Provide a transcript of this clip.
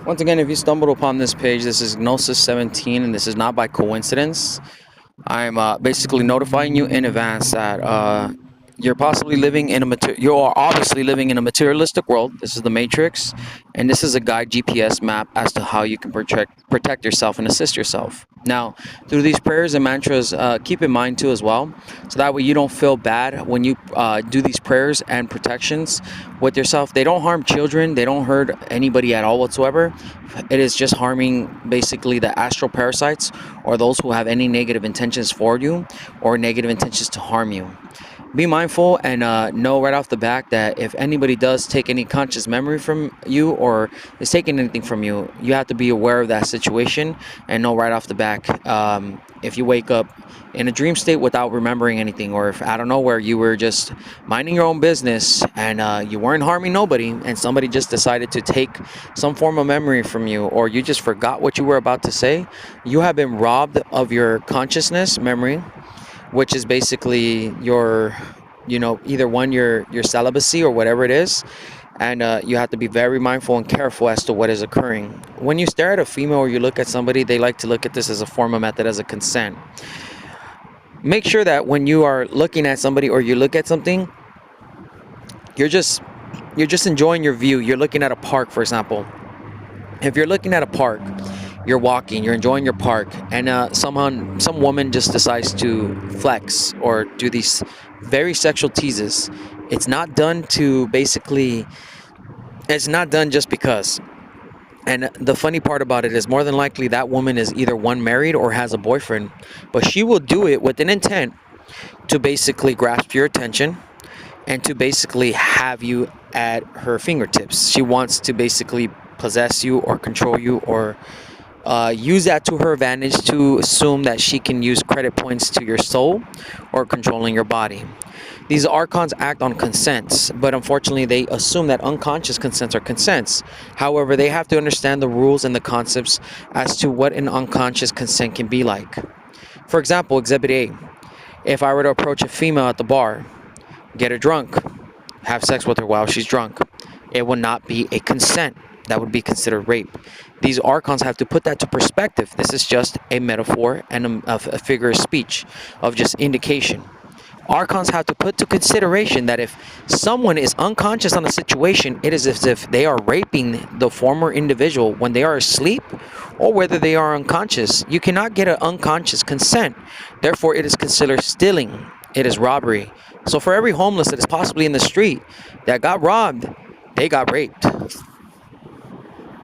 Once again, if you stumbled upon this page, this is Gnosis 17, and this is not by coincidence. I'm basically notifying you in advance that you're possibly living in you are obviously living in a materialistic world. This is the Matrix, and this is a guide GPS map as to how you can protect yourself and assist yourself. Now, through these prayers and mantras, keep in mind too as well, so that way you don't feel bad when you do these prayers and protections with yourself. They don't harm children. They don't hurt anybody at all whatsoever. It is just harming basically the astral parasites or those who have any negative intentions for you or negative intentions to harm you. Be mindful and know right off the back that if anybody does take any conscious memory from you or is taking anything from you, you have to be aware of that situation and know right off the back if you wake up in a dream state without remembering anything, or if out of nowhere you were just minding your own business and you weren't harming nobody and somebody just decided to take some form of memory from you, or you just forgot what you were about to say, you have been robbed of your consciousness memory, which is basically your, either one, your celibacy or whatever it is. And you have to be very mindful and careful as to what is occurring. When you stare at a female or you look at somebody, they like to look at this as a form of method, as a consent. Make sure that when you are looking at somebody or you look at something, you're just enjoying your view. You're looking at a park, for example. If you're looking at a park, you're walking, you're enjoying your park, and some woman just decides to flex or do these very sexual teases. It's not done just because. And the funny part about it is, more than likely that woman is either one, married or has a boyfriend, but she will do it with an intent to basically grasp your attention and to basically have you at her fingertips. She wants to basically possess you or control you, or use that to her advantage to assume that she can use credit points to your soul or controlling your body. These archons act on consents, but unfortunately they assume that unconscious consents are consents. However, they have to understand the rules and the concepts as to what an unconscious consent can be like. For example, Exhibit A. If I were to approach a female at the bar, get her drunk, have sex with her while she's drunk, it would not be a consent. That would be considered rape. These archons have to put that to perspective. This is just a metaphor and a figure of speech, of just indication. Archons have to put to consideration that if someone is unconscious on a situation, it is as if they are raping the former individual when they are asleep, or whether they are unconscious. You cannot get an unconscious consent. Therefore, it is considered stealing. It is robbery. So for every homeless that is possibly in the street that got robbed, they got raped.